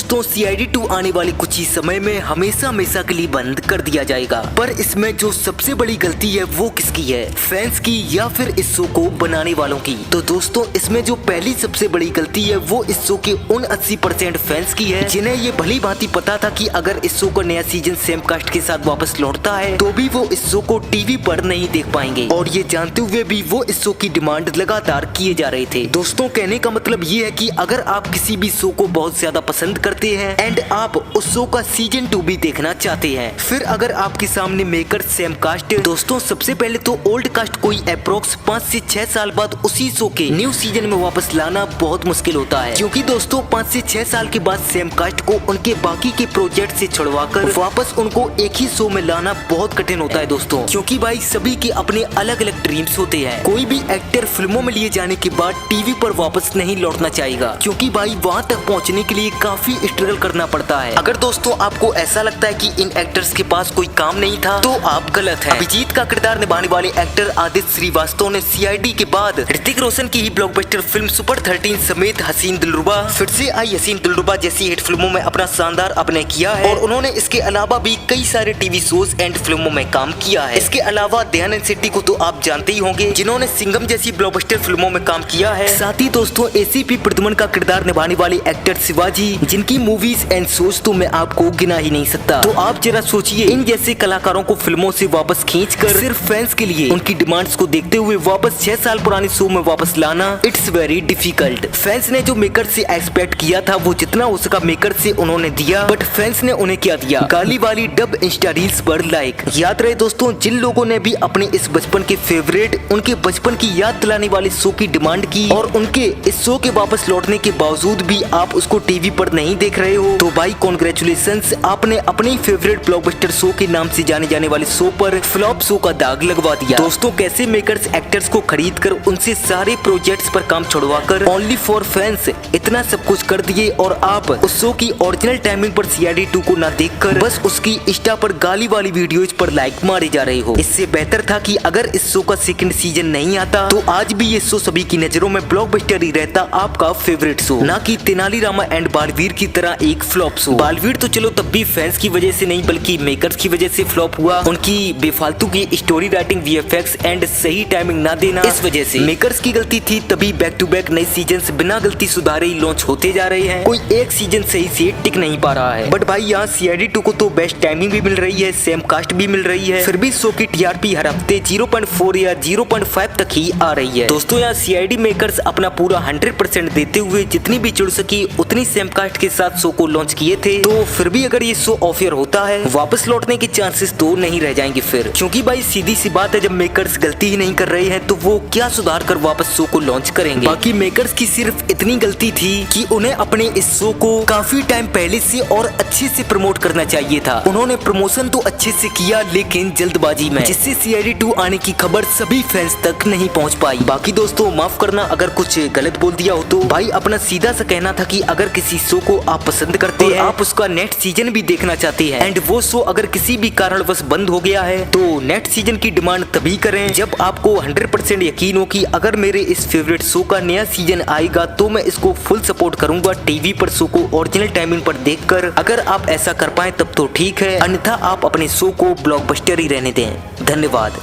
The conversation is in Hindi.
दोस्तों सीआईडी 2 आने वाले कुछ ही समय में हमेशा हमेशा के लिए बंद कर दिया जाएगा। पर इसमें जो सबसे बड़ी गलती है वो किसकी है, फैंस की या फिर इस शो को बनाने वालों की? तो दोस्तों इसमें जो पहली सबसे बड़ी गलती है वो इस शो के उन 80% फैंस की है जिन्हें ये भली भांति पता था कि अगर इस शो का नया सीजन सेम कास्ट के साथ वापस लौटता है तो भी वो इस शो को टीवी पर नहीं देख पाएंगे, और ये जानते हुए भी वो इस शो की डिमांड लगातार किए जा रहे थे। दोस्तों कहने का मतलब ये है कि अगर आप किसी भी शो को बहुत ज्यादा पसंद करते हैं एंड आप उस शो का सीजन 2 भी देखना चाहते हैं, फिर अगर आपके सामने मेकर सेम कास्ट, दोस्तों सबसे पहले तो ओल्ड कास्ट कोई अप्रोक्स 5 से 6 साल बाद उसी शो के न्यू सीजन में वापस लाना बहुत मुश्किल होता है, क्योंकि दोस्तों 5 से 6 साल के बाद सेम कास्ट को उनके बाकी के प्रोजेक्ट से छुड़वाकर वापस उनको एक ही शो में लाना बहुत कठिन होता है दोस्तों, क्योंकि भाई सभी के अपने अलग अलग ड्रीम्स होते हैं। कोई भी एक्टर फिल्मों में लिए जाने के बाद टीवी पर वापस नहीं लौटना चाहेगा, क्योंकि भाई वहाँ तक पहुँचने के लिए काफी स्ट्रगल करना पड़ता है। अगर दोस्तों आपको ऐसा लगता है कि इन एक्टर्स के पास कोई काम नहीं था तो आप गलत हैं। अभिजीत का किरदार निभाने वाले एक्टर आदित्य श्रीवास्तव ने सीआईडी के बाद ऋतिक रोशन की ही ब्लॉकबस्टर फिल्म सुपर 13 समेत हसीन दिलरुबा, फिर से आई हसीन दिलरुबा जैसी हिट फिल्मों में अपना शानदार अभिनय किया है, और उन्होंने इसके अलावा भी कई सारे टीवी शोज एंड फिल्मों में काम किया है। इसके अलावा दयानंद शेट्टी को तो आप जानते ही होंगे, जिन्होंने सिंघम जैसी ब्लॉकबस्टर फिल्मों में काम किया है। साथ ही दोस्तों एसीपी प्रद्युमन का किरदार निभाने वाले एक्टर शिवाजी, जिनकी मूवीज एंड शोज तो मैं आपको गिना ही नहीं सकता। तो आप जरा सोचिए, इन जैसे कलाकारों को फिल्मों से वापस खींचकर सिर्फ फैंस के लिए उनकी डिमांड्स को देखते हुए वापस 6 साल पुराने शो में वापस लाना, इट्स वेरी डिफिकल्ट। फैंस ने जो मेकर से एक्सपेक्ट किया था वो जितना हो सका मेकर से उन्होंने दिया, बट फैंस ने उन्हें क्या दिया, गाली वाली डब इंस्टा रील्स पर लाइक। याद रहे दोस्तों, जिन लोगों ने भी अपने इस बचपन के फेवरेट, उनके बचपन की याद दिलाने वाले शो की डिमांड की और उनके इस शो के वापस लौटने के बावजूद भी आप उसको टीवी पर नहीं देख रहे हो, तो भाई कॉन्ग्रेचुलेशंस, आपने अपने फेवरेट ब्लॉकबस्टर शो के नाम से जाने जाने वाले शो पर फ्लॉप शो का दाग लगवा दिया। दोस्तों कैसे मेकर्स एक्टर्स को खरीद कर उनसे सारे प्रोजेक्ट्स पर काम छुड़वाकर ओनली फॉर फैंस इतना सब कुछ कर दिए, और आप उस शो की ओरिजिनल टाइमिंग पर सीआईडी 2 को ना देखकर बस उसकी इंस्टा पर गाली वाली वीडियोज पर लाइक मारे जा रहे हो। इससे बेहतर था कि अगर इस शो का सेकंड सीजन नहीं आता तो आज भी ये शो सभी की नजरों में ब्लॉकबस्टर ही रहता, आपका फेवरेट शो, ना कि तेनालीरामा एंड बालवीर की तरह एक फ्लॉप शो। बालवीर तो चलो तब भी फैंस की वजह से नहीं बल्कि मेकर्स की वजह से फ्लॉप हुआ, उनकी बेफालतू की स्टोरी राइटिंग, वीएफएक्स एंड सही टाइमिंग ना देना, इस वजह से मेकर्स की गलती थी। तभी बैक टू बैक नए सीजन बिना गलती सुधारे ही लॉन्च होते जा रहे हैं, कोई एक सीजन सही से टिक नहीं पा रहा है। बट भाई यहाँ सीआईडी 2 को तो बेस्ट टाइमिंग भी मिल रही है, सेम कास्ट भी मिल रही है, फिर भी शो की टीआरपी हर हफ्ते 0.4 या 0.5 तक ही आ रही है। दोस्तों यहाँ सीआईडी मेकर्स अपना पूरा 100% देते हुए जितनी भी जुड़ सकी उतनी सेम कास्ट के साथ शो को लॉन्च किए थे, तो फिर भी अगर ये शो ऑफ एयर होता है वापस लौटने के चांसेस तो नहीं रह जाएंगे फिर, क्योंकि भाई सीधी सी बात है, जब मेकर्स गलती ही नहीं कर रहे हैं तो वो क्या सुधार कर वापस शो को लॉन्च करेंगे। बाकी मेकर्स की सिर्फ इतनी गलती थी कि उन्हें अपने इस शो को काफी टाइम पहले से और अच्छे से प्रमोट करना चाहिए था। उन्होंने प्रमोशन तो अच्छे से किया लेकिन जल्दबाजी में, जिससे सीआईडी 2 आने की खबर सभी फैंस तक नहीं पहुंच पाई। बाकी दोस्तों माफ करना अगर कुछ गलत बोल दिया हो तो भाई अपना सीधा सा कहना था कि अगर किसी शो को आप पसंद करते हैं, आप उसका नेक्स्ट सीजन भी देखना चाहते हैं एंड वो शो अगर किसी भी कारणवश बंद हो गया है तो नेक्स्ट सीजन की डिमांड तभी करें जब आपको 100% यकीन हो कि अगर मेरे इस फेवरेट शो का नया सीजन आएगा तो मैं इसको फुल सपोर्ट करूंगा टीवी पर शो को ओरिजिनल टाइमिंग पर देखकर। अगर आप ऐसा कर पाए तब तो ठीक है, अन्यथा आप अपने शो को ब्लॉकबस्टर ही रहने दें। धन्यवाद।